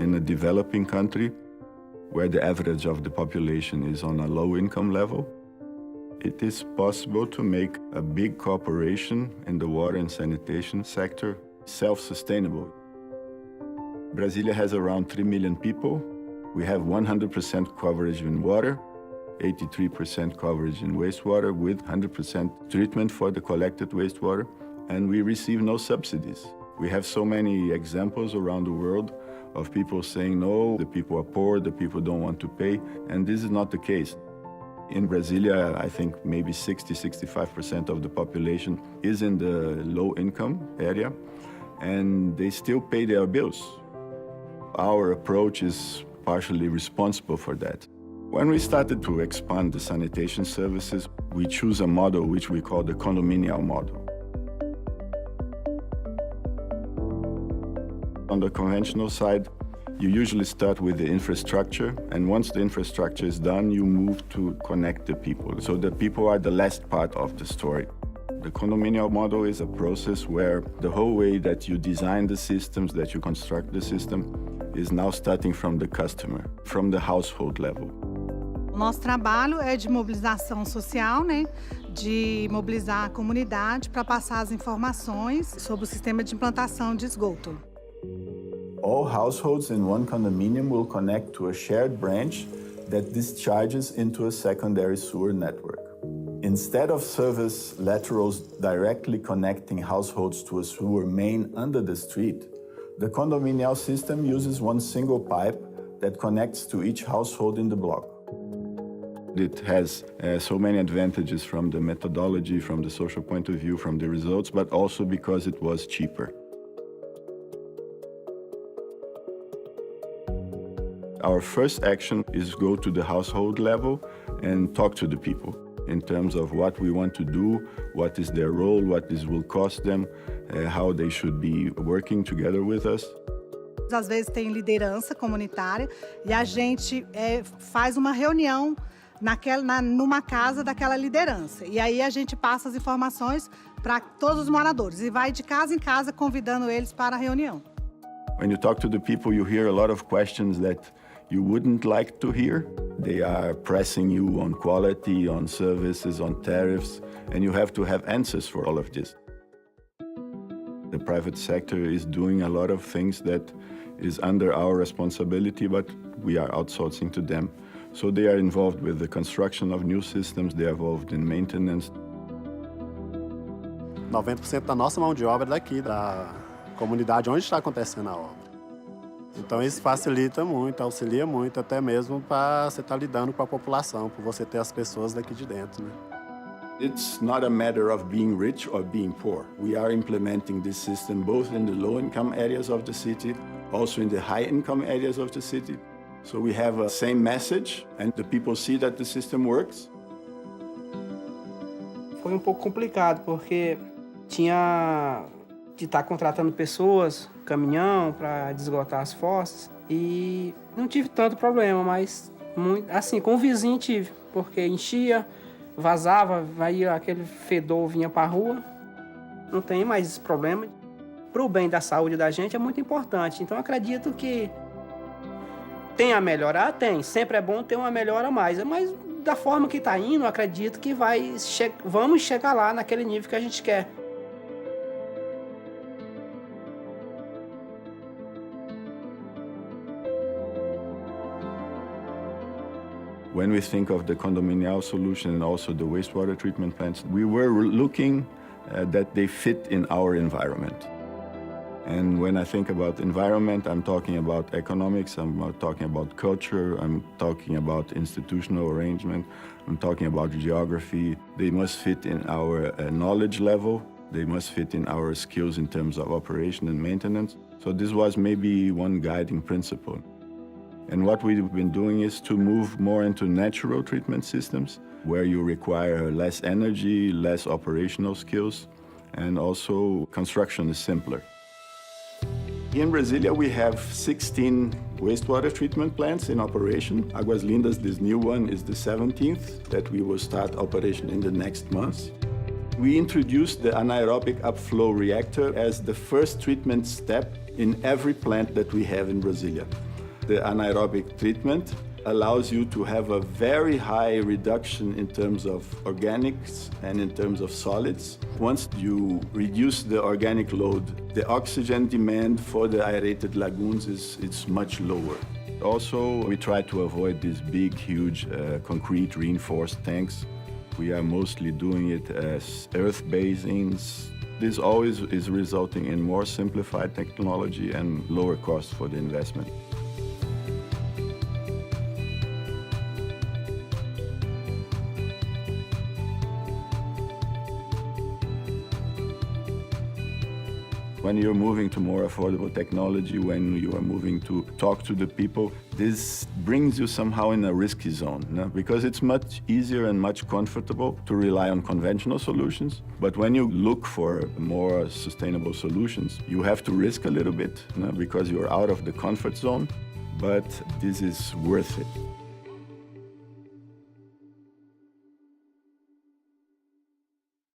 in a developing country where the average of the population is on a low income level, it is possible to make a big corporation in the water and sanitation sector self-sustainable. Brasilia has around 3 million people. We have 100% coverage in water, 83% coverage in wastewater with 100% treatment for the collected wastewater, and we receive no subsidies. We have so many examples around the world of people saying, no, the people are poor, the people don't want to pay, and this is not the case. In Brasilia, I think maybe 60–65% of the population is in the low-income area, and they still pay their bills. Our approach is partially responsible for that. When we started to expand the sanitation services, we choose a model which we call the condominial model. On the conventional side, you usually start with the infrastructure, and once the infrastructure is done, you move to connect the people. So the people are the last part of the story. The condominial model is a process where the whole way that you design the systems, that you construct the system, is now starting from the customer, from the household level. O nosso trabalho é de mobilização social, né? De mobilizar a comunidade para passar as informações sobre o sistema de implantação de esgoto. All households in one condominium will connect to a shared branch that discharges into a secondary sewer network. Instead of service laterals directly connecting households to a sewer main under the street, the condominial system uses one single pipe that connects to each household in the block. It has so many advantages from the methodology, from the social point of view, from the results, but also because it was cheaper. Our first action is go to the household level and talk to the people in terms of what we want to do, what is their role, what this will cost them, how they should be working together with us. Às vezes tem liderança comunitária e a gente faz uma reunião numa casa daquela liderança. E aí a gente passa as informações para todos os moradores e vai de casa em casa convidando eles para a reunião. When you talk to the people, you hear a lot of questions that you wouldn't like to hear. They are pressing you on quality, on services, on tariffs, and you have to have answers for all of this. The private sector is doing a lot of things that is under our responsibility, but we are outsourcing to them. So they are involved with the construction of new systems, they are involved in maintenance. 90% da nossa mão de obra é daqui, da comunidade onde está acontecendo a obra. Então isso facilita muito, auxilia muito, até mesmo para você estar lidando com a população, por você ter as pessoas daqui de dentro, né? It's not a matter of being rich or being poor. We are implementing this system both in the low-income areas of the city, also in the high-income areas of the city. So we have a same message, and the people see that the system works. Foi pouco complicado, porque tinha de estar contratando pessoas, caminhão, para desgotar as fossas. E não tive tanto problema, mas assim, com o vizinho tive, porque enchia, vazava, aí aquele fedor vinha para a rua. Não tem mais esse problema. Para o bem da saúde da gente é muito importante. Então acredito que tem a melhorar? Tem. Sempre é bom ter uma melhora a mais. Mas da forma que está indo, acredito que vamos chegar lá naquele nível que a gente quer. When we think of the condominial solution and also the wastewater treatment plants, we were looking that they fit in our environment. And when I think about environment, I'm talking about economics, I'm talking about culture, I'm talking about institutional arrangement, I'm talking about geography. They must fit in our knowledge level, they must fit in our skills in terms of operation and maintenance. So this was maybe one guiding principle. And what we've been doing is to move more into natural treatment systems, where you require less energy, less operational skills, and also construction is simpler. In Brasilia, we have 16 wastewater treatment plants in operation. Águas Lindas, this new one, is the 17th that we will start operation in the next months. We introduced the anaerobic upflow reactor as the first treatment step in every plant that we have in Brasilia. the anaerobic treatment allows you to have a very high reduction in terms of organics and in terms of solids. Once you reduce the organic load, the oxygen demand for the aerated lagoons is much lower. Also, we try to avoid these big, huge concrete reinforced tanks. We are mostly doing it as earth basins. This always is resulting in more simplified technology and lower costs for the investment. When you're moving to more affordable technology, when you are moving to talk to the people, this brings you somehow in a risky zone, no? Because it's much easier and much comfortable to rely on conventional solutions. But when you look for more sustainable solutions, you have to risk a little bit, no? Because you're out of the comfort zone, but this is worth it.